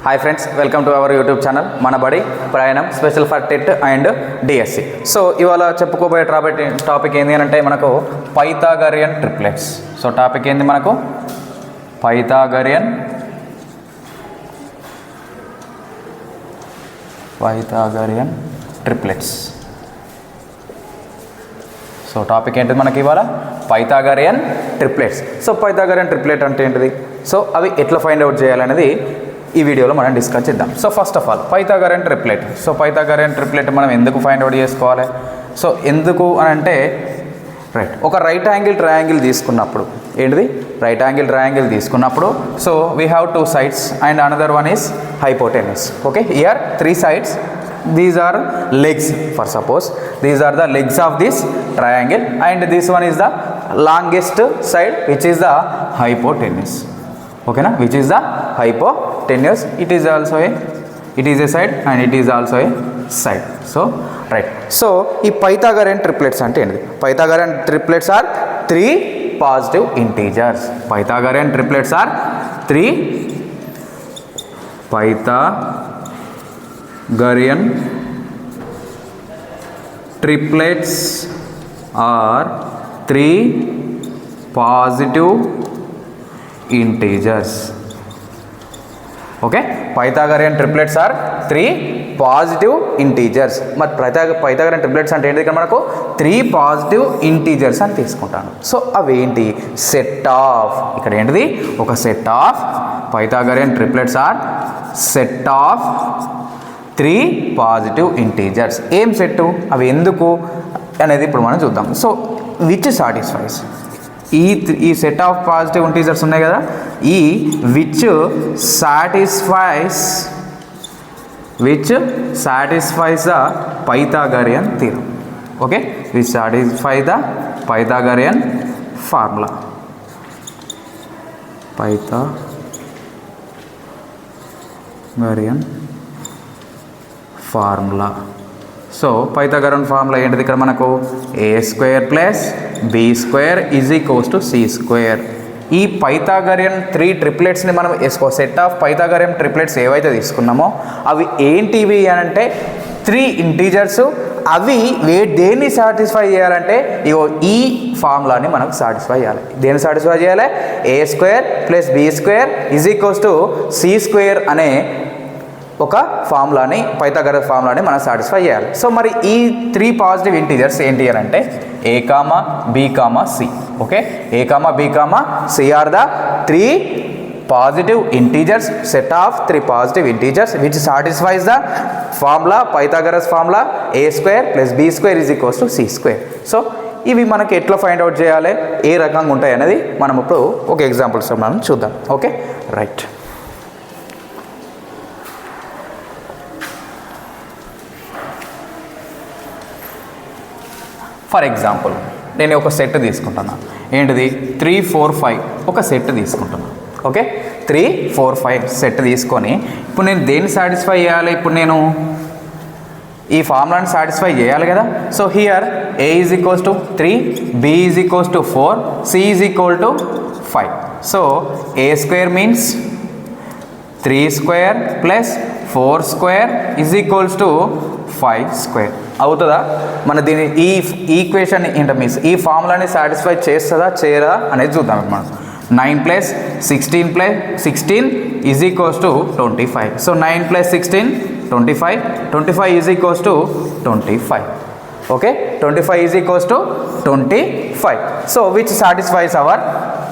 Hi friends, welcome to our YouTube channel మన బడి ప్రయాణం special for TET and DSC. So ఇవాళ చెప్పుకోబోయే టాపిక్ ఏంటి అని అంటే మనకు పైథాగరియన్ ట్రిప్లెట్స్. సో టాపిక్ ఏంది మనకు పైథాగరియన్ ట్రిప్లెట్స్. సో టాపిక్ ఏంటిది మనకి ఇవాళ Pythagorean triplets. So Pythagorean triplet అంటే ఏంటిది, సో అవి ఎట్లా ఫైండ్ అవుట్ చేయాలనేది ఈ వీడియోలో మనం డిస్కస్ చేద్దాం. So first of all Pythagorean triplet. So Pythagorean triplet మనం ఎందుకు ఫైండ్ అవుట్ చేసుకోవాలి? సో ఎందుకు అని అంటే ఒక రైట్ యాంగిల్ ట్రయాంగిల్ తీసుకున్నప్పుడు ఏంటిది, రైట్ యాంగిల్ ట్రయాంగిల్ తీసుకున్నప్పుడు so we have two sides and another one is hypotenuse. Okay, here three sides, these are legs. For suppose these are the legs of this triangle and this one is the longest side which is the hypotenuse. Okay na, which is the hypotenuse. It is a side and it is also a side. So right, so ee pythagorean triplets ante enti, pythagorean triplets are three positive integers. Pythagorean triplets are three Pythagorean triplets are three positive integers. Okay, Pythagorean triplets are three positive integers. మరి Pythagorean triplets అంటే ఏంటి, ఇక్కడ మనకు three positive integers అని తీసుకుంటాను. So అవేంటి, set of, ఇక్కడ ఏంటిది ఒక set of Pythagorean triplets are set of three positive integers. ఏం సెట్, అవి ఎందుకు అనేది ఇప్పుడు మనం చూద్దాం. సో విచ్ సాటిస్ఫైస్, ఈ సెట్ ఆఫ్ పాజిటివ్ ఇంటీజర్స్ ఉన్నాయి కదా, ఈ which satisfies the Pythagorean theorem. Okay, which satisfy the Pythagorean formula. Pythagorean formula. So Pythagorean formula ఏంటిది, ఇక్కడ మనకు a² + b² = c². ఈ పైథాగరియన్ త్రీ ట్రిప్లెట్స్ని మనం సెట్ ఆఫ్ పైథాగరియన్ ట్రిప్లెట్స్ ఏవైతే తీసుకున్నామో అవి ఏంటివి అని అంటే త్రీ ఇంటీజర్స్. అవి దేన్ని సాటిస్ఫై చేయాలంటే ఇగో ఈ ఫార్ములాని మనకు సాటిస్ఫై చేయాలి. దేన్ని సాటిస్ఫై చేయాలి, a² + b² = c² అనే ఒక ఫార్ములాని, పైథాగరస్ ఫార్ములాని మనం సాటిస్ఫై చేయాలి. సో మరి ఈ త్రీ పాజిటివ్ ఇంటీజర్స్ ఏంటి అని అంటే a, b, c. Okay, a, b, c are the three positive integers, set of three positive integers which satisfies the formula, Pythagoras formula a² + b² = c². So ఇవి మనకి ఎట్లా find out చేయాలి, ఏ రకంగా ఉంటాయి అనేది మనం ఇప్పుడు ఒక ఎగ్జాంపుల్స్ మనం చూద్దాం. Okay right. ఫర్ ఎగ్జాంపుల్ నేను ఒక సెట్ తీసుకుంటున్నాను, ఏంటిది 3, 4, 5 ఒక సెట్ తీసుకుంటున్నాను. ఓకే, 3, 4, 5 సెట్ తీసుకొని ఇప్పుడు నేను దేన్ని సాటిస్ఫై చేయాలి, ఇప్పుడు నేను ఈ ఫార్ములాని సాటిస్ఫై చేయాలి కదా. So here a = 3, b = 4, c = 5. So a² means 3² + 4² = 5² అవుతుందా? మన దీని ఈ ఈక్వేషన్ ఏంటో మీన్స్ ఈ ఫార్ములాని సాటిస్ఫై చేస్తుందా చేయరా అనేది చూద్దాం. మనం 9 + 16 + 16 = 25. So 9 + 16 25, 25 = 25. Okay, 25 = 25. So which satisfies our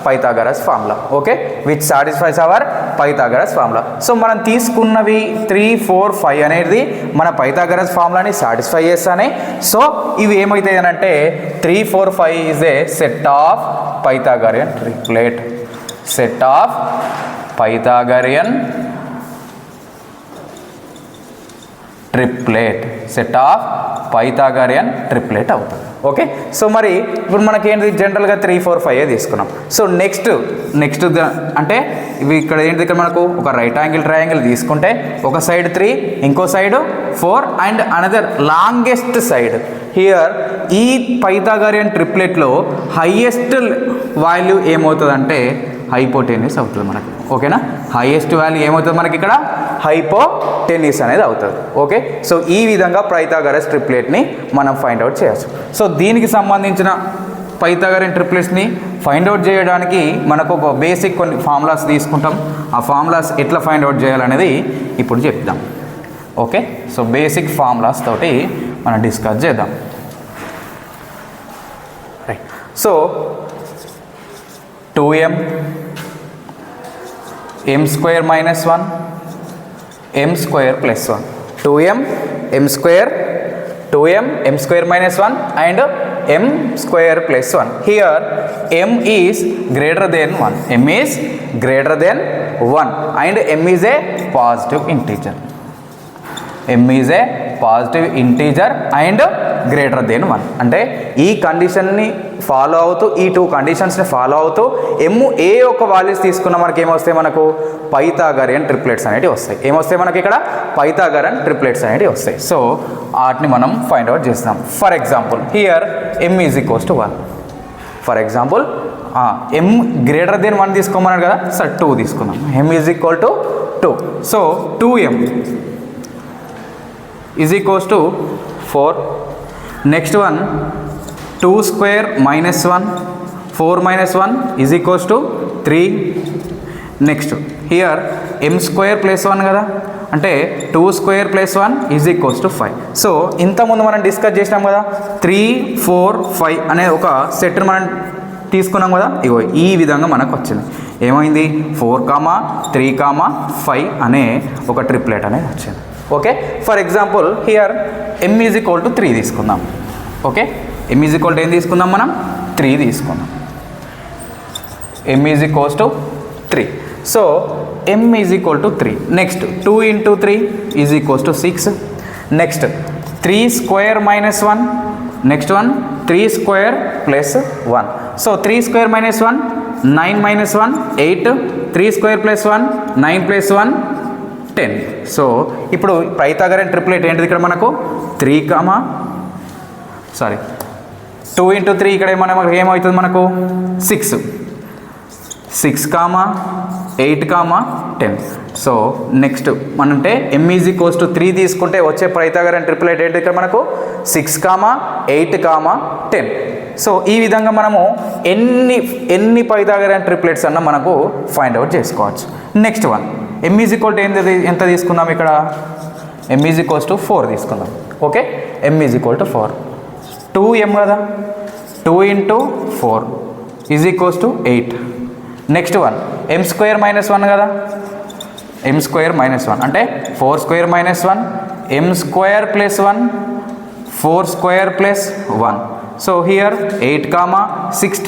Pythagoras formula. Okay, which satisfies our Pythagoras formula. So మనం తీసుకున్నవి 3, 4, 5 అనేది మన పైథాగరస్ ఫార్ములాని సాటిస్ఫై చేస్తానే. సో ఇవి ఏమవుతాయి అని అంటే 3, 4, 5 is a set of Pythagorean triplet. Set of Pythagorean triplet, set of Pythagorean triplet అవుతుంది. ఓకే, సో మరి ఇప్పుడు మనకేంటి జనరల్గా 3, 4, 5 తీసుకున్నాం. సో నెక్స్ట్ అంటే ఇవి ఇక్కడ ఏంటి, ఇక్కడ మనకు ఒక రైట్ యాంగిల్ ట్రయాంగిల్ తీసుకుంటే ఒక సైడ్ 3, ఇంకో side 4 and another longest side. Here ఈ పైథాగరియన్ ట్రిప్లెట్లో హైయెస్ట్ వాల్యూ ఏమవుతుందంటే హైపోటెన్యూస్ అవుతుంది మనకు. ఓకేనా, హైయెస్ట్ వాల్యూ ఏమవుతుంది మనకి ఇక్కడ హైపోటెన్యూస్ అనేది అవుతుంది. ఓకే, సో ఈ విధంగా పైథాగరస్ ట్రిప్లెట్ని మనం ఫైండ్ అవుట్ చేయొచ్చు. సో దీనికి సంబంధించిన పైథాగరన్ ట్రిప్లెట్స్ని ఫైండ్ అవుట్ చేయడానికి మనకు ఒక బేసిక్ కొన్ని ఫార్ములాస్ తీసుకుంటాం. ఆ ఫార్ములాస్ ఎట్లా ఫైండ్ అవుట్ చేయాలనేది ఇప్పుడు చెప్దాం. ఓకే, సో బేసిక్ ఫార్ములాస్ తోటి మనం డిస్కస్ చేద్దాం. Right, so 2m m square minus 1 m square plus 1 2m m square 2m m square minus 1 and m square plus 1. Here m is greater than 1, m is greater than 1 and m is a positive integer. m is a positive integer and greater than 1. అంటే ఈ కండిషన్ని follow అవుతూ, ఈ two కండిషన్స్ని follow అవుతూ ఏ ఒక్క values తీసుకున్నా మనకి ఏమొస్తాయి, మనకు పైథాగరియన్ ట్రిప్లెట్స్ అనేవి వస్తాయి. ఏమొస్తాయి మనకి ఇక్కడ పైథాగరన్ ట్రిప్లెట్స్ అనేవి వస్తాయి. సో వాటిని మనం ఫైండ్ అవుట్ చేస్తాం. For example here m is equals to 1. For example m greater than 1 తీసుకోమన్నాడు కదా, సార్ 2 తీసుకున్నాం. m is equal to 2. So 2m is equals to 4. Next one 2 square minus 1, 4 minus 1 is equals to 3. Next here m square plus 1 కదా, అంటే 2 square plus 1 is equals to 5. So ఇంతకుముందు మనం discuss చేసినాం కదా, 3, 4, 5 అనే ఒక సెట్ని మనం తీసుకున్నాం కదా. ఇగో ఈ విధంగా మనకు వచ్చింది. ఏమైంది, 4, 3, 5 అనే ఒక ట్రిప్లెట్ అనేది వచ్చింది. Okay, for example here m is equal to 3 తీసుకుందాం. Okay, m is equal to ఏం తీసుకుందాం మనం, 3 తీసుకుందాం. m is equals to 3. So m is equal to 3. Next 2 into 3 is equals to 6. Next 3 square minus 1. Next one 3 square plus 1. So 3 square minus 1 9 minus 1 8. 3 square plus 1 9 plus 1 10. So ఇప్పుడు Pythagorean triplet ఏంటిది ఇక్కడ మనకు 2 into 3 ఇక్కడ ఏమవుతుంది మనకు 6. 6, 8, 10. So next మనంటే m is equals to 3 తీసుకుంటే వచ్చే పైథాగరన్ ట్రిప్లెట్ ఏంటి ఇక్కడ మనకు 6, 8, 10. సో ఈ విధంగా మనము ఎన్ని పైథాగరన్ ట్రిప్లెట్స్ అన్న మనకు ఫైండ్ అవుట్ చేసుకోవచ్చు. Next one m is equal to ఎంత తీసుకుందాం ఇక్కడ, m ఈజ్ ఈక్వల్స్ టు 4 తీసుకుందాం. Okay, m is equal to 4. 2m కదా, 2 into 4 is equals to 8. Next one m square minus 1 కదా, m square minus 1 అంటే 4 square minus 1, m square plus 1, 4 square plus 1. So here 8,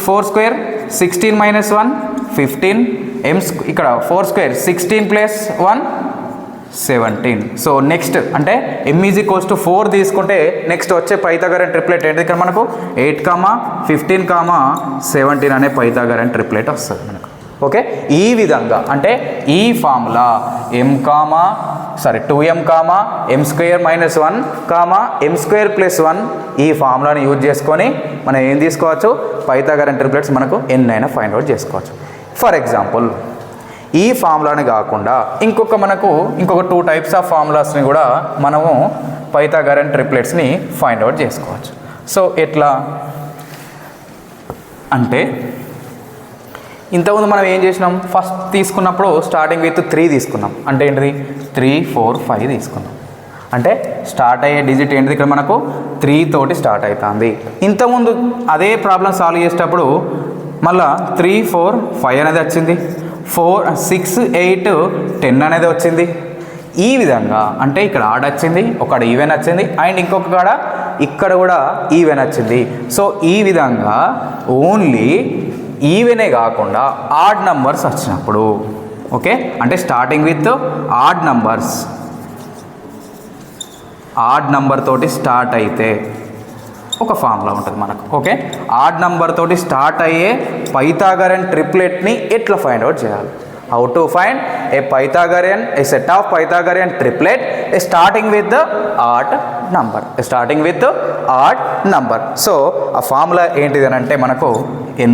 4 square 16 minus 1 15. ఇక్కడ 4 square 16 plus 1 17. So next అంటే m is equals to 4 తీసుకుంటే next వచ్చే Pythagorean triplet ఏంటి ఇక్కడ మనకు 8, 15, 17 అనే పైథాగరన్ ట్రిప్లెట్ వస్తుంది మనకు. ఓకే, ఈ విధంగా అంటే ఈ formula 2m, m square minus 1, m square plus 1 ఈ ఫార్ములాని యూజ్ చేసుకొని మనం ఏం తీసుకోవచ్చు, పైథాగరన్ ట్రిప్లెట్స్ మనకు ఎన్నైనా ఫైండ్ అవుట్ చేసుకోవచ్చు. ఫర్ ఎగ్జాంపుల్ ఈ ఫార్ములాని కాకుండా ఇంకొక 2 టైప్స్ ఆఫ్ ఫార్ములాస్ని కూడా మనము పైథాగరన్ ట్రిప్లెట్స్ని ఫైండ్ అవుట్ చేసుకోవచ్చు. సో ఎట్లా అంటే ఇంతకుముందు మనం ఏం చేసినాం, ఫస్ట్ తీసుకున్నప్పుడు స్టార్టింగ్ విత్ 3 తీసుకున్నాం. అంటే ఏంటిది 3, 4, 5 తీసుకున్నాం. అంటే స్టార్ట్ అయ్యే డిజిట్ ఏంటిది ఇక్కడ మనకు 3 తోటి స్టార్ట్ అవుతుంది. ఇంతకుముందు అదే ప్రాబ్లం సాల్వ్ చేసేటప్పుడు మళ్ళా 3, 4, 5 అనేది వచ్చింది, 4, 6, 8, 10 అనేది వచ్చింది. ఈ విధంగా అంటే ఇక్కడ ఆడ్ వచ్చింది, ఒకటి ఈవెన్ వచ్చింది అండ్ ఇంకొక కాడ ఇక్కడ కూడా ఈవెన్ వచ్చింది. సో ఈ విధంగా ఓన్లీ ఈవెనే కాకుండా ఆడ్ నంబర్స్ వచ్చినప్పుడు, ఓకే అంటే స్టార్టింగ్ విత్ ఆడ్ నంబర్ తోటి స్టార్ట్ అయితే ఒక ఫార్ములా ఉంటుంది మనకు. ఓకే, ఆడ్ నంబర్ తోటి స్టార్ట్ అయ్యే పైథాగరన్ ట్రిప్లెట్ని ఎట్లా ఫైండ్ అవుట్ చేయాలి, how to find a set of Pythagorean triplet starting with odd number. So ఆ ఫార్ములా ఏంటిది అని అంటే మనకు n,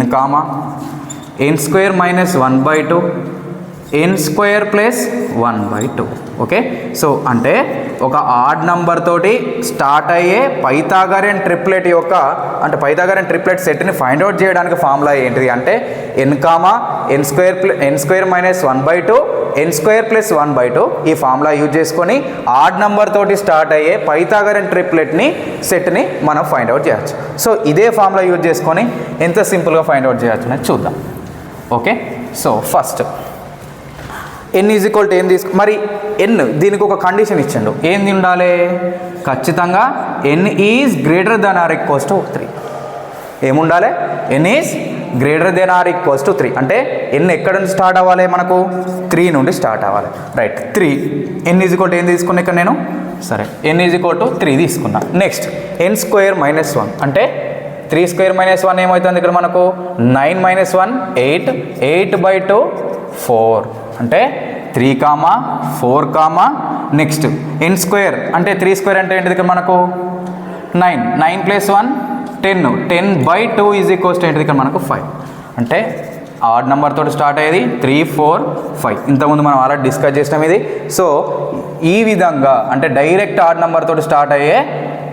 ఎన్ square minus 1/2 n square plus 1/2. Okay, so అంటే ఒక ఆడ్ నంబర్ తోటి స్టార్ట్ అయ్యే పైథాగోరియన్ ట్రిప్లెట్ యొక్క అంటే పైథాగోరియన్ ట్రిప్లెట్ సెట్ని ఫైండ్ అవుట్ చేయడానికి ఫార్ములా ఏంటిది అంటే n square minus 1/2 n square plus 1/2 ఈ ఫార్ములా యూజ్ చేసుకొని ఆడ్ నంబర్ తోటి స్టార్ట్ అయ్యే పైథాగోరియన్ ట్రిప్లెట్ని సెట్ని మనం ఫైండ్ అవుట్ చేయొచ్చు. సో ఇదే ఫార్ములా యూజ్ చేసుకొని ఎంత సింపుల్గా ఫైండ్ అవుట్ చేయొచ్చు అనేది చూద్దాం. Okay, so first n is equal to ఏం మరి ఎన్ దీనికి ఒక కండిషన్ ఇచ్చిండు. ఏంది ఉండాలి? ఖచ్చితంగా N is greater than or equals to 3. ఏముండాలి? N is greater than or equals to 3 అంటే ఎన్ ఎక్కడ నుంచి స్టార్ట్ అవ్వాలి? మనకు 3 నుండి స్టార్ట్ అవ్వాలి. Right, 3 n is equal to ఏం తీసుకున్నా ఇక్కడ నేను? సరే, ఎన్ ఈజ్ ఈక్వల్ టు 3 తీసుకున్నా. నెక్స్ట్ ఎన్ స్క్వేర్ మైనస్ 1 అంటే 3 స్క్వేర్ మైనస్ 1 ఏమవుతుంది ఇక్కడ మనకు? 9 మైనస్ 1 8 8/2 4 అంటే 3 కామా 4 కామా నెక్స్ట్ ఎన్ స్క్వేర్ అంటే 3 స్క్వేర్ అంటే ఏంటిది ఇక్కడ మనకు? 9 ప్లస్ 1 10 10/2 ఈజ్ ఈక్వల్స్ టు ఏంటిది ఇక్కడ మనకు? 5 అంటే ఆడ్ నెంబర్ తోటి స్టార్ట్ అయ్యేది 3 4 5. ఇంతకుముందు మనం ఆల్రెడీ డిస్కస్ చేసినాం ఇది. సో ఈ విధంగా అంటే డైరెక్ట్ ఆడ్ నెంబర్ తోటి స్టార్ట్ అయ్యే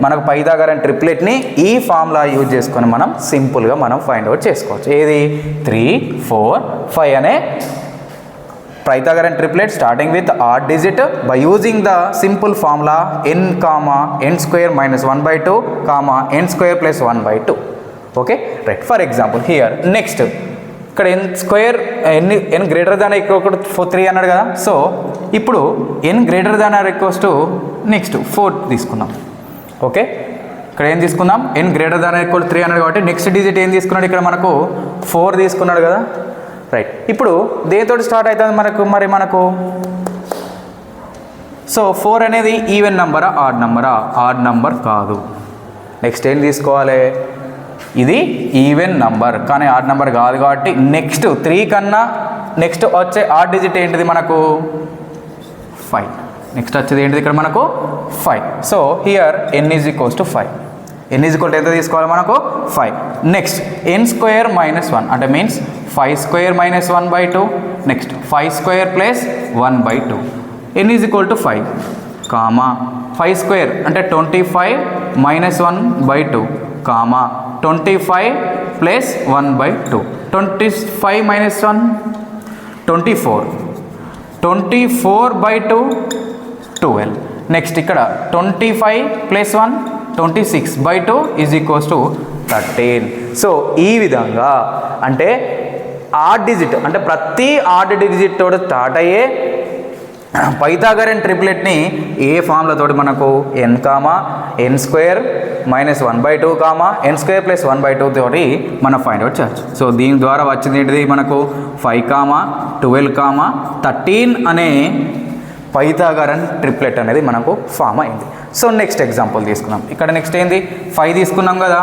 మనకు పైథాగోరియన్ ట్రిప్లెట్ని ఈ ఫార్ములా యూజ్ చేసుకొని మనం సింపుల్గా మనం ఫైండ్ అవుట్ చేసుకోవచ్చు. ఏది? 3 4 5 అనే Pythagorean triplet starting with odd digit by using the simple formula n comma n square minus 1/2 comma n square plus 1/2. Okay, right. For example here next ఇక్కడ n square n greater than equal to 3 అన్నాడు కదా. So ఇప్పుడు n greater than or equals to next 4 తీసుకుందాం. Okay, ఇక్కడ ఏం తీసుకుందాం? n greater than or equal 3 అన్నాడు కాబట్టి నెక్స్ట్ డిజిట్ ఏం తీసుకున్నాడు ఇక్కడ మనకు? 4 తీసుకున్నాడు కదా. రైట్, ఇప్పుడు దేనితో స్టార్ట్ అవుతుంది మనకు? సో 4 అనేది ఈవెన్ నంబరా ఆడ్ నంబరా? ఆడ్ నంబర్ కాదు. నెక్స్ట్ ఏం తీసుకోవాలి? ఇది ఈవెన్ నంబర్ కానీ ఆడ్ నంబర్ కాదు కాబట్టి నెక్స్ట్ 3 కన్నా నెక్స్ట్ వచ్చే ఆడ్ డిజిట్ ఏంటిది మనకు? 5. నెక్స్ట్ వచ్చేది ఏంటిది ఇక్కడ మనకు? 5. So here n is equals to 5. n is equal to ఎంత తీసుకోవాలి మనకు? 5. నెక్స్ట్ n స్క్వేర్ మైనస్ 1 అంటే means 5 square minus 1/2 next 5 square plus 1/2 n is equal to 5 comma 5 square అంటే 25 minus 1/2 comma 25 plus 1/2 25 minus 1 24/2 12. Next ఇక్కడ 25 plus 1 26/2 is equals to 13. So ఈ విధంగా అంటే add digit అంటే ప్రతి ఆడ్ డిజిట్ తోటి స్టార్ట్ అయ్యే పైథాగోరియన్ ట్రిప్లెట్ని ఏ ఫార్ములాతోటి మనకు n comma n square minus 1/2 comma n square plus 1/2 తోటి మనం ఫైండ్ అవుట్ చేయొచ్చు. సో దీని ద్వారా వచ్చింది ఏంటిది మనకు? 5 కామా 12 కామా 13 అనే పైథాగోరియన్ ట్రిప్లెట్ అనేది మనకు ఫామ్ అయింది. సో నెక్స్ట్ ఎగ్జాంపుల్ తీసుకున్నాం. ఇక్కడ నెక్స్ట్ ఏంది? 5 తీసుకున్నాం కదా.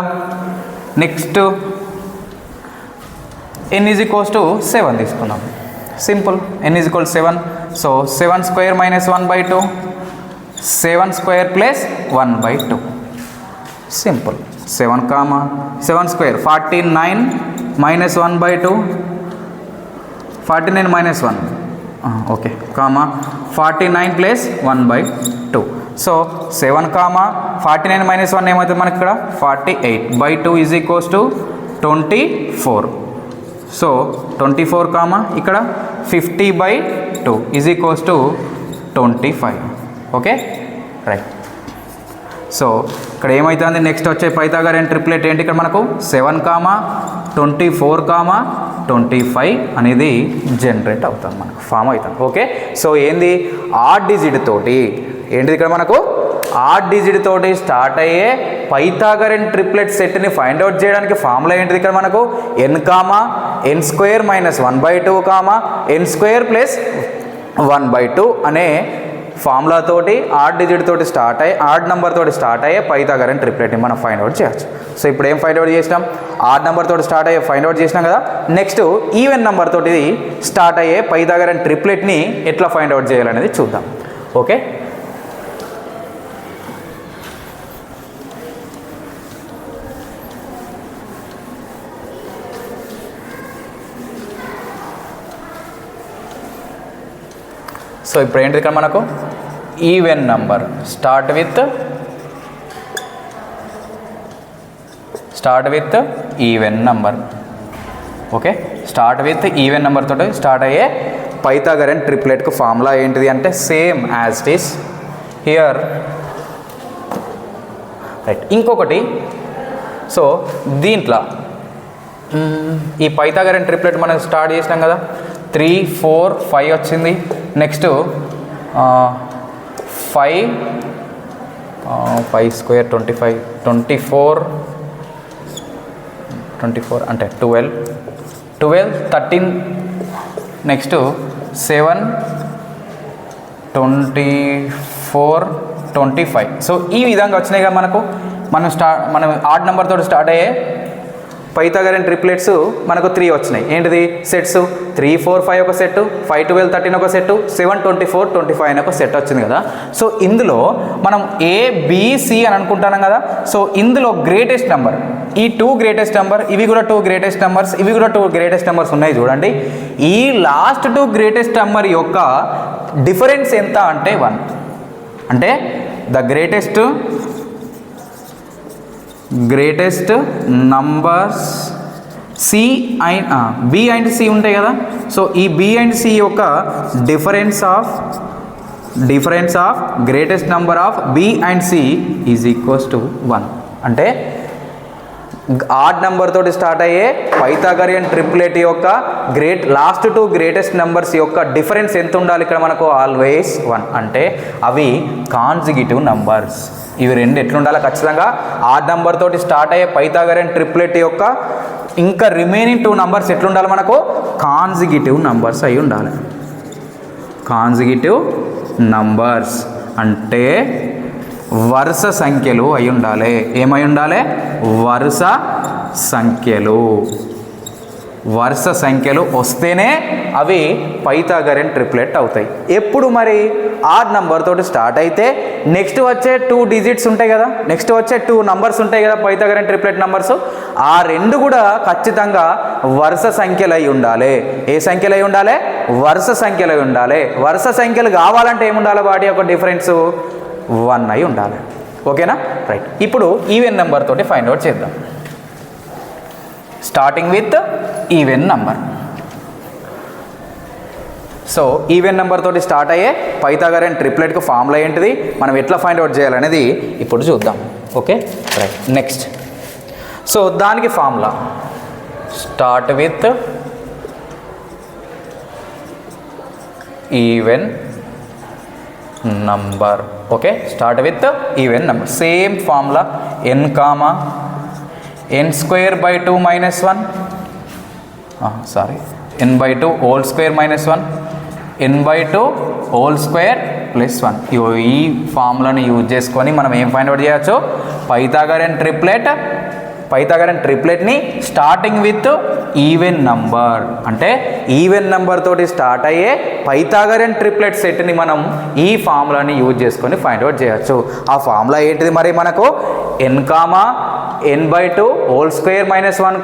Next n is equals to 7 తీసుకున్నాం. Simple, n is equal 7. So 7 square minus 1/2 7 square plus 1/2 simple. 7 comma 7 square 49 minus 1/2 49 minus 1 okay comma 49 plus 1/2. So 7 comma 49 minus 1 ఏమవుతుంది మనకి ఇక్కడ? 48/2 is equals to 24. So 24 comma ఇక్కడ 50/2 is equals to 25. Okay, right. So ఇక్కడ ఏమవుతుంది? Next వచ్చే Pythagorean triplet ఏంటి ఇక్కడ మనకు? 7 కామా 24 కామా 25 అనేది జనరేట్ అవుతుంది మనకు, ఫామ్ అవుతుంది. ఓకే, సో ఏంది? ఆడ్ డిజిట్ తోటి ఏంటిది ఇక్కడ మనకు? ఆడ్ డిజిట్ తోటి స్టార్ట్ అయ్యే పైథాగోరియన్ ట్రిప్లెట్ సెట్ని ఫైండ్ అవుట్ చేయడానికి ఫార్ములా ఏంటిది ఇక్కడ మనకు? n comma n square minus 1/2 comma n square plus 1/2 అనే ఫార్ములా తోటి ఆడ్ డిజిట్ తోటి స్టార్ట్ అయ్యి ఆడ్ నెంబర్ తోటి స్టార్ట్ అయ్యే పైథాగోరియన్ ట్రిప్లెట్ని మనం ఫైండ్ అవుట్ చేయొచ్చు. సో ఇప్పుడు ఏం ఫైండ్ అవుట్ చేసినాం? ఆడ్ నెంబర్ తోటి స్టార్ట్ అయ్యే ఫైండ్ అవుట్ చేసినాం కదా. నెక్స్ట్ ఈవెన్ నెంబర్ తోటి స్టార్ట్ అయ్యే పైథాగోరియన్ ట్రిప్లెట్ని ఎట్లా ఫైండ్ అవుట్ చేయాలనేది చూద్దాం. ఓకే, సో ఇప్పుడు ఏంటి ఇక్కడ మనకు even number start with even number. Okay, start with even number తోటి స్టార్ట్ అయ్యే పైథాగరన్ ట్రిప్లెట్కు ఫార్ములా ఏంటిది అంటే same as it is here. Right, ఇంకొకటి, సో దీంట్లో ఈ పైథాగరన్ ట్రిప్లెట్ మనం స్టార్ట్ చేసినాం కదా, 3 4 5 వచ్చింది. నెక్స్ట్ 5 స్క్వేర్ 25 24 అంటే 12 13, నెక్స్ట్ 7 24 25. సో ఈ విధంగా వచ్చినాయి కదా మనకు. మనం ఆడ్ నెంబర్ తోటి స్టార్ట్ అయ్యే పైథాగరన్ ట్రిప్లెట్స్ మనకు 3 వచ్చినాయి. ఏంటిది సెట్స్ 3 4 5 ఒక సెట్, 5 12 13 ఒక సెట్, 7 24 25 అని ఒక సెట్ వచ్చింది కదా. సో ఇందులో మనం ABC అని అనుకుంటున్నాం కదా. సో ఇందులో గ్రేటెస్ట్ నెంబర్, ఈ 2 గ్రేటెస్ట్ నెంబర్, ఇవి కూడా 2 గ్రేటెస్ట్ నెంబర్స్, ఇవి కూడా 2 గ్రేటెస్ట్ నెంబర్స్ ఉన్నాయి చూడండి. ఈ లాస్ట్ 2 గ్రేటెస్ట్ నెంబర్ యొక్క డిఫరెన్స్ ఎంత అంటే 1. అంటే the greatest numbers B and C ఉంటాయి కదా. సో ఈ బి అండ్ సి యొక్క difference of greatest number of B and C is equals to 1. అంటే ఆడ్ నెంబర్ తోటి స్టార్ట్ అయ్యే పైథాగరియన్ ట్రిప్లెట్ యొక్క లాస్ట్ 2 గ్రేటెస్ట్ నెంబర్స్ యొక్క డిఫరెన్స్ ఎంత ఉండాలి ఇక్కడ మనకు? ఆల్వేస్ 1. అంటే అవి కాన్సిక్యూటివ్ నంబర్స్. ఇవి రెండు ఎట్లుండాలి? ఖచ్చితంగా ఆడ్ నెంబర్ తోటి స్టార్ట్ అయ్యే పైథాగరియన్ ట్రిప్లెట్ యొక్క ఇంకా రిమైనింగ్ 2 నంబర్స్ ఎట్లుండాలి మనకు? కాన్సిక్యూటివ్ నంబర్స్ అయి ఉండాలి. కాన్సిక్యూటివ్ నంబర్స్ అంటే వరుస సంఖ్యలు అయి ఉండాలి. ఏమై ఉండాలి? వరుస సంఖ్యలు వస్తేనే అవి పైథాగరన్ ట్రిప్లెట్ అవుతాయి. ఎప్పుడు మరి? ఆడ్ నెంబర్ తోటి స్టార్ట్ అయితే నెక్స్ట్ వచ్చే 2 డిజిట్స్ ఉంటాయి కదా, నెక్స్ట్ వచ్చే 2 నంబర్స్ ఉంటాయి కదా పైథాగరన్ ట్రిప్లెట్ నంబర్స్, ఆ రెండు కూడా ఖచ్చితంగా వరుస సంఖ్యలు అయి ఉండాలి. ఏ సంఖ్యలు అయి ఉండాలి? వరుస సంఖ్యలు అయి ఉండాలి. వరుస సంఖ్యలు కావాలంటే ఏముండాలి? వాటి యొక్క డిఫరెన్స్ 1 అయి ఉండాలి. ఓకేనా? రైట్, ఇప్పుడు ఈవెన్ నెంబర్ తోటి ఫైండ్ అవుట్ చేద్దాం. Starting with even number. So even number తోటి స్టార్ట్ అయ్యే పైథాగరన్ ట్రిప్లెట్కు ఫార్ములా ఏంటిది, మనం ఎట్లా ఫైండ్ అవుట్ చేయాలనేది ఇప్పుడు చూద్దాం. Okay, right. నెక్స్ట్, సో దానికి formula start with even number. Okay, start with even number. Same formula n square by 2 minus 1 n by 2 whole square minus 1 n by 2 whole square plus 1. ఈ ఫార్ములాని use చేసుకొని మనం ఏం find out చేయొచ్చు? Pythagorean ట్రిప్లెట్ని starting with even number, అంటే even number తోటి start అయ్యే పైథాగరన్ ట్రిప్లెట్ సెట్ని మనం ఈ ఫార్ములాని యూజ్ చేసుకొని ఫైండ్ అవుట్ చేయొచ్చు. ఆ ఫార్ములా ఏంటిది మరి మనకు? n by 2 whole square minus 1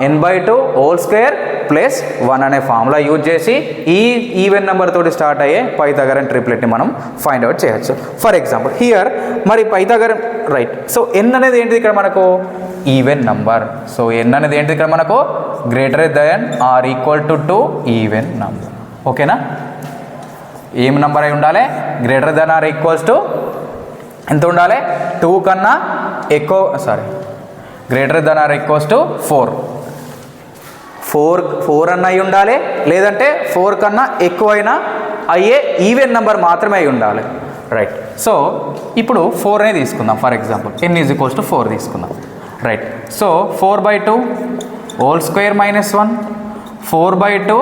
n by 2 whole square plus 1 అనే ఫార్ములా యూజ్ చేసి ఈ ఈవెన్ నెంబర్ తోటి స్టార్ట్ అయ్యే పైథాగరన్ ట్రిప్లెట్ని మనం ఫైండ్ అవుట్ చేయొచ్చు. ఫర్ ఎగ్జాంపుల్ హియర్ మరి పైథాగరన్, రైట్. సో n అనేది ఏంటిది ఇక్కడ మనకు? Even number. సో n అనేది ఏంటిది ఇక్కడ మనకు? Greater than or equal to 2 even number. ఓకేనా? ఏం నెంబర్ అయి ఉండాలి? Greater than or equals to ఎంత ఉండాలి? 2 కన్నా ఎక్కువ, greater than or equals to 4 అన్న అయి ఉండాలి, లేదంటే 4 కన్నా ఎక్కువైనా అయ్యే ఈవెన్ నెంబర్ మాత్రమే అయి ఉండాలి. రైట్. సో ఇప్పుడు 4 అనేది తీసుకుందాం. For example n is equals to 4 తీసుకుందాం. Right. So 4 by 2 whole square minus 1 4 by 2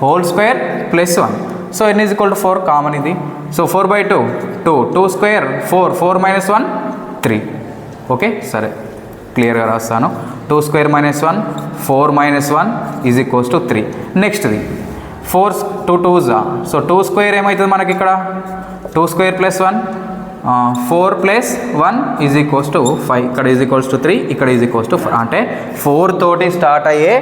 whole square plus 1. So n is equal to 4 common ఇది. So 4 by 2 2 square 4 minus 1 3. Okay, సరే, క్లియర్గా రాస్తాను. 2 square minus 1 4 minus 1 is equals to 3. నెక్స్ట్ది 4 2 2s. So 2 square ఏమవుతుంది మనకి ఇక్కడ? 2 square plus 1 4 plus 1 is equals to 5. ఇక్కడ is equals to 3, ఇక్కడ is equals to 4. అంటే 4 తోటి స్టార్ట్ అయ్యే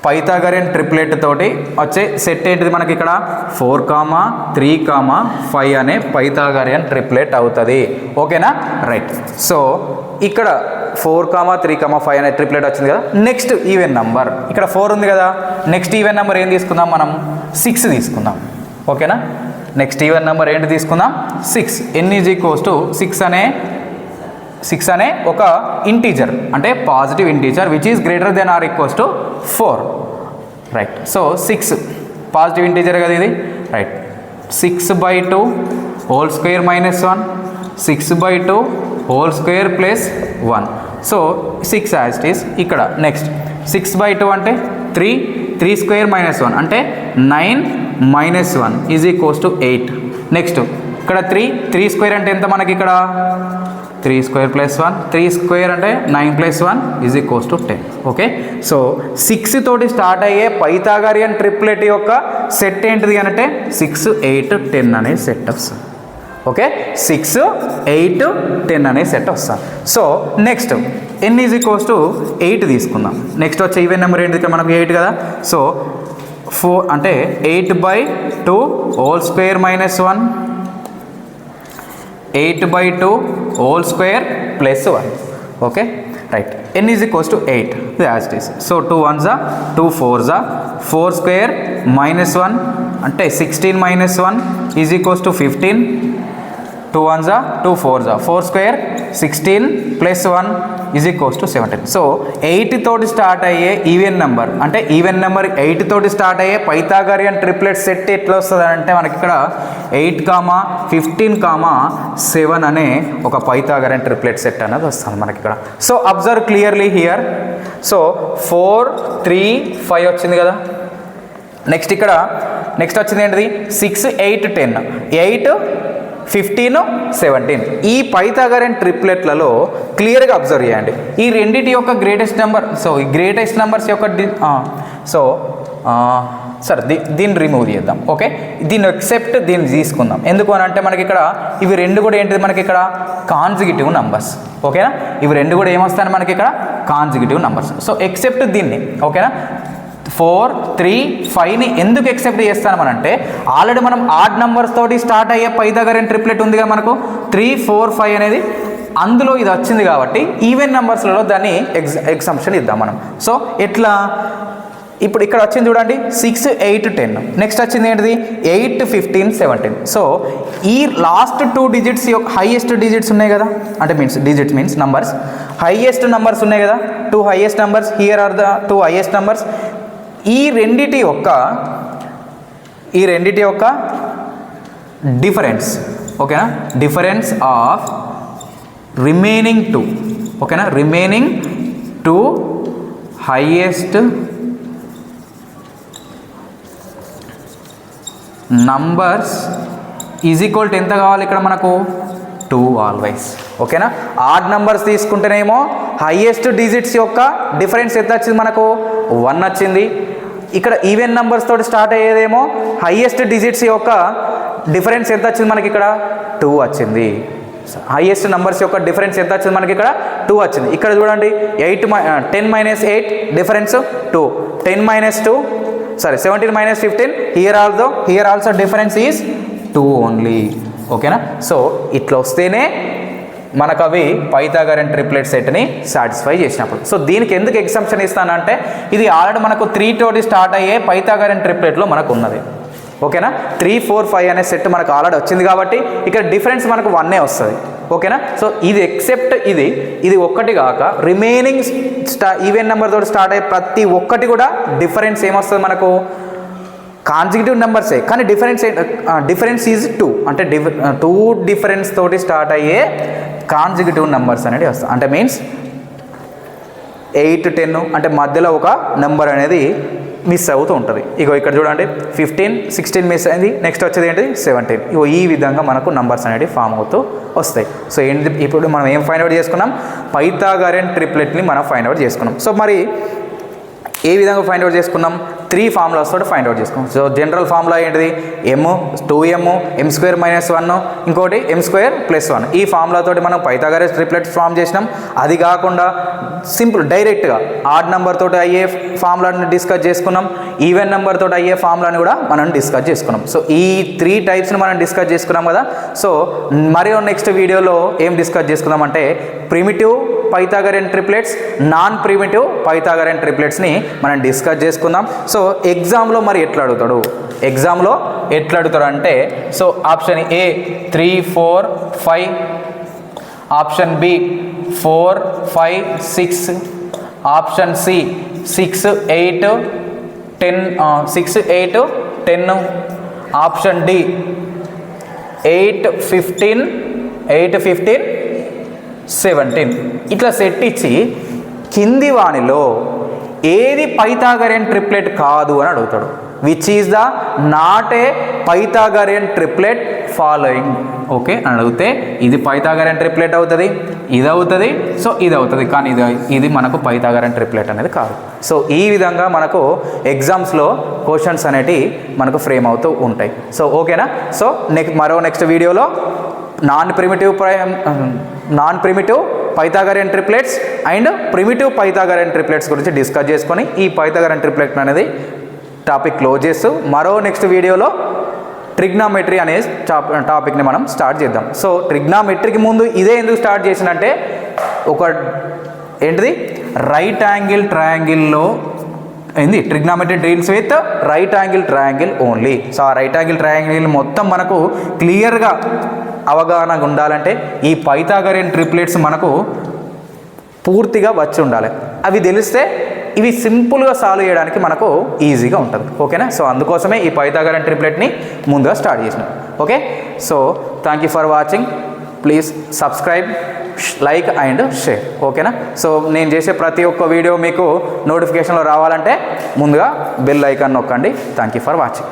పైథాగరియన్ ట్రిప్లెట్ తోటి వచ్చే సెట్ ఏంటిది మనకి ఇక్కడ 4, 3, 5 అనే పైథాగరియన్ ట్రిప్లెట్ అవుతుంది. ఓకేనా? రైట్. సో ఇక్కడ 4, 3, 5 అనే ట్రిప్లెట్ వచ్చింది కదా. నెక్స్ట్ ఈవెన్ నెంబర్ ఇక్కడ 4 ఉంది కదా. నెక్స్ట్ ఈవెన్ నెంబర్ ఏం తీసుకుందాం మనం? 6 తీసుకుందాం. ఓకేనా? నెక్స్ట్ ఈవెన్ నెంబర్ ఏంటి తీసుకుందాం? 6. n = 6 అనే ఒక ఇంటీజర్, అంటే positive integer which is greater than or equals to 4. Right. So 6 positive integer కదా ఇది. Right. 6/2 whole square minus 1, 6/2 whole square plus 1. So 6 as it is. ఇక్కడ నెక్స్ట్ 6/2 అంటే 3, 3 స్క్వేర్ మైనస్ 1 అంటే 9 - 1 = 8. నెక్స్ట్ ఇక్కడ 3 స్క్వేర్ అంటే ఎంత మనకి ఇక్కడ? 3 స్క్వేర్ ప్లస్ 1, 3 స్క్వేర్ అంటే 9 + 1 = 10. ఓకే. సో 6 తోటి స్టార్ట్ అయ్యే పైథాగరియన్ ట్రిప్లెట్ యొక్క సెట్ ఏంటిది అంటే 6, 8, 10 అనే సెట్ వస్తుంది. ఓకే. 6, 8, 10 అనే సెట్ వస్తుంది. సో నెక్స్ట్ n = 8 తీసుకుందాం. నెక్స్ట్ వచ్చే ఈవెన్ నెంబర్ ఏంటిది మనకు? 8 కదా. సో 4 అంటే 8/2 whole square minus 1, 8/2 whole square plus 1. Okay. Right. n = 8 as it is. So 2 1s 2 4s 4 square minus 1 అంటే 16 - 1 = 15. 2 1s 2 4s 4 స్క్వేర్ 16 + 1 = 17. సో 8 తోటి స్టార్ట్ అయ్యే ఈవెన్ నెంబర్, అంటే ఈవెన్ నెంబర్ 8 తోటి స్టార్ట్ అయ్యే పైథాగరియన్ ట్రిప్లెట్ సెట్ ఎట్లా వస్తుంది అంటే మనకి ఇక్కడ 8, 15, 7 అనే ఒక పైథాగరియన్ ట్రిప్లెట్ సెట్ అనేది వస్తుంది మనకి ఇక్కడ. So observe clearly here. So 4, 3, 5 వచ్చింది కదా. నెక్స్ట్ ఇక్కడ నెక్స్ట్ వచ్చింది ఏంటిది? 6, 8, 10. 8, 15, 17 ఈ పైథాగరియన్ ట్రిప్లెట్లలో క్లియర్గా అబ్జర్వ్ చేయండి. ఈ రెండింటి యొక్క గ్రేటెస్ట్ నెంబర్, సో ఈ గ్రేటెస్ట్ నెంబర్స్ యొక్క సరే దీన్ని రిమూవ్ చేద్దాం. ఓకే. దీన్ని ఎక్సెప్ట్ దీన్ని తీసుకుందాం. ఎందుకు అని అంటే మనకి ఇక్కడ ఇవి రెండు కూడా ఏంటిది మనకి ఇక్కడ? Consecutive numbers. ఓకేనా? ఇవి రెండు కూడా ఏమొస్తాయి మనకి ఇక్కడ? Consecutive numbers. సో ఎక్సెప్ట్ దీన్ని. ఓకేనా? 4, 3, 5ని ఎందుకు ఎక్సెప్ట్ చేస్తాను అంటే ఆల్రెడీ మనం ఆడ్ నెంబర్స్ తోటి స్టార్ట్ అయ్యే పైథాగరియన్ ట్రిప్లెట్ ఉందిగా మనకు 3, 4, 5 అనేది, అందులో ఇది వచ్చింది కాబట్టి ఈవెన్ నెంబర్స్లలో దాన్ని ఎగ్జంప్షన్ ఇద్దాం మనం. సో ఎట్లా? ఇప్పుడు ఇక్కడ వచ్చింది చూడండి 6, 8, 10. నెక్స్ట్ వచ్చింది ఏంటిది? 8, 15, 17. సో ఈ లాస్ట్ 2 డిజిట్స్ యొక్క హైయెస్ట్ డిజిట్స్ ఉన్నాయి కదా, అంటే digits means numbers, highest numbers ఉన్నాయి కదా. 2 highest numbers, here are the 2 highest numbers. ఈ రెండిటి యొక్క డిఫరెన్స్. ఓకేనా? Difference of remaining 2. ఓకేనా? రిమైనింగ్ 2 హైయెస్ట్ నంబర్స్ = ఎంత కావాలి ఇక్కడ మనకు? 2 ఆల్వేస్. ఓకేనా? ఆడ్ నంబర్స్ తీసుకుంటేనేమో హైయెస్ట్ డిజిట్స్ యొక్క డిఫరెన్స్ ఎంత వచ్చింది మనకు? 1 వచ్చింది. ఇక్కడ ఈవెన్ నెంబర్స్ తోటి స్టార్ట్ అయ్యేదేమో హైయెస్ట్ డిజిట్స్ యొక్క డిఫరెన్స్ ఎంత వచ్చింది మనకి ఇక్కడ? 2 వచ్చింది. హైయెస్ట్ నెంబర్స్ యొక్క డిఫరెన్స్ ఎంత వచ్చింది మనకి ఇక్కడ? 2 వచ్చింది. ఇక్కడ చూడండి 10 - 8 difference 2, 10 - 2 sorry 17 - 15. Here also difference is 2 only. ఓకేనా? సో ఇట్లా వస్తేనే మనకు అవి పైథాగరియన్ ట్రిప్లెట్ సెట్ని సాటిస్ఫై చేసినప్పుడు. సో దీనికి ఎందుకు ఎగ్జంప్షన్ ఇస్తానంటే ఇది ఆల్రెడీ మనకు 3 తోటి స్టార్ట్ అయ్యే పైథాగరియన్ ట్రిప్లెట్లో మనకు ఉన్నది. ఓకేనా? 3, 4, 5 అనే సెట్ మనకు ఆల్రెడీ వచ్చింది కాబట్టి ఇక్కడ డిఫరెన్స్ మనకు 1 వస్తుంది. ఓకేనా? సో ఇది ఎక్సెప్ట్ ఇది ఒక్కటి కాక రిమైనింగ్ ఈవెన్ నెంబర్ తోటి స్టార్ట్ అయ్యే ప్రతి ఒక్కటి కూడా డిఫరెన్స్ ఏమొస్తుంది మనకు? కాన్జిక్యూటివ్ నెంబర్సే, కానీ డిఫరెన్స్ ఈజ్ 2. అంటే 2 డిఫరెన్స్ తోటి స్టార్ట్ అయ్యే కాన్జిక్యూటివ్ నెంబర్స్ అనేది వస్తాయి. అంటే మీన్స్ 8, 10 అంటే మధ్యలో ఒక నెంబర్ అనేది మిస్ అవుతూ ఉంటుంది. ఇగో ఇక్కడ చూడండి 15, 16 మిస్ అయింది. నెక్స్ట్ వచ్చేది ఏంటి? 17. ఇగో ఈ విధంగా మనకు నంబర్స్ అనేవి ఫామ్ అవుతూ వస్తాయి. సో ఏంటి ఇప్పుడు మనం ఏం ఫైండ్ అవుట్ చేసుకున్నాం? పైథాగరియన్ ట్రిప్లెట్ని మనం ఫైండ్ అవుట్ చేసుకున్నాం. సో మరి ఏ విధంగా ఫైండ్ అవుట్ చేసుకున్నాం? 3 ఫార్ములాస్ తోటి ఫైండ్ అవుట్ చేసుకోండి. సో జనరల్ ఫార్ములా ఏంటిది, m 2m m² - 1 ఇంకోటి m² + 1. ఈ ఫార్ములా తోటి మనం పైథాగరస్ ట్రిప్లెట్స్ ఫామ్ చేసినాం. అది కాకుండా సింపుల్ డైరెక్ట్గా ఆడ్ నెంబర్ తోటి అయ్యే ఫార్ములాని డిస్కస్ చేసుకున్నాం, ఈవెన్ నెంబర్ తోటి అయ్యే ఫార్ములాని కూడా మనం డిస్కస్ చేసుకున్నాం. సో ఈ 3 టైప్స్ని మనం డిస్కస్ చేసుకున్నాం కదా. సో మరియు నెక్స్ట్ వీడియోలో ఏం డిస్కస్ చేసుకుందాం అంటే primitive Pythagorean triplets, non primitive Pythagorean ట్రిప్లెట్స్ని మనం డిస్కస్ చేసుకుందాం. సో ఎగ్జామ్లో మరి ఎట్లా అడుగుతాడు, ఎగ్జామ్లో ఎట్లా అడుగుతాడు అంటే so option A 3 4 5, option B 4 5 6, option C 6 8 10, 6 8 10, option D 8 15 17. ఇట్లా సెట్ ఇచ్చి కింది వానిలో ఏది పైథాగరన్ ట్రిప్లెట్ కాదు అని అడుగుతాడు. Which is the not a Pythagorean triplet following. Okay అని అడిగితే ఇది పైథాగరన్ ట్రిప్లెట్ అవుతుంది, ఇది అవుతుంది, సో ఇది అవుతుంది, కానీ ఇది మనకు పైథాగరన్ ట్రిప్లెట్ అనేది కాదు. సో ఈ విధంగా మనకు ఎగ్జామ్స్లో క్వశ్చన్స్ అనేటివి మనకు ఫ్రేమ్ అవుతూ ఉంటాయి. సో ఓకేనా. సో నెక్స్ట్ వీడియోలో non primitive Pythagorean triplets and primitive Pythagorean triplets గురించి డిస్కస్ చేసుకొని ఈ పైథాగరన్ ట్రిప్లెట్ అనేది టాపిక్ క్లోజ్ చేస్తూ నెక్స్ట్ వీడియోలో ట్రిగ్నామెట్రీ అనే టాపిక్ని మనం స్టార్ట్ చేద్దాం. సో ట్రిగ్నామెట్రీకి ముందు ఇదే ఎందుకు స్టార్ట్ చేసినంటే ఒక ఏంటిది రైట్ యాంగిల్ ట్రయాంగిల్లో ఏంది trigonometry deals with right angle triangle only. So ఆ రైట్ యాంగిల్ ట్రయాంగిల్ మొత్తం మనకు క్లియర్గా అవగాహన ఉండాలంటే ఈ పైథాగరన్ ట్రిప్లెట్స్ మనకు పూర్తిగా వచ్చి ఉండాలి. అవి తెలిస్తే ఇవి సింపుల్గా సాల్వ్ చేయడానికి మనకు ఈజీగా ఉంటుంది. ఓకేనా. సో అందుకోసమే ఈ పైథాగరన్ ట్రిప్లెట్ని ముందుగా స్టార్ట్ చేసినాం. Okay. So thank you for watching. Please subscribe, like and share. ఓకేనా. సో నేను చేసే ప్రతి ఒక్క వీడియో మీకు నోటిఫికేషన్లో రావాలంటే ముందుగా బెల్ ఐకాన్ నొక్కండి. Thank you for watching.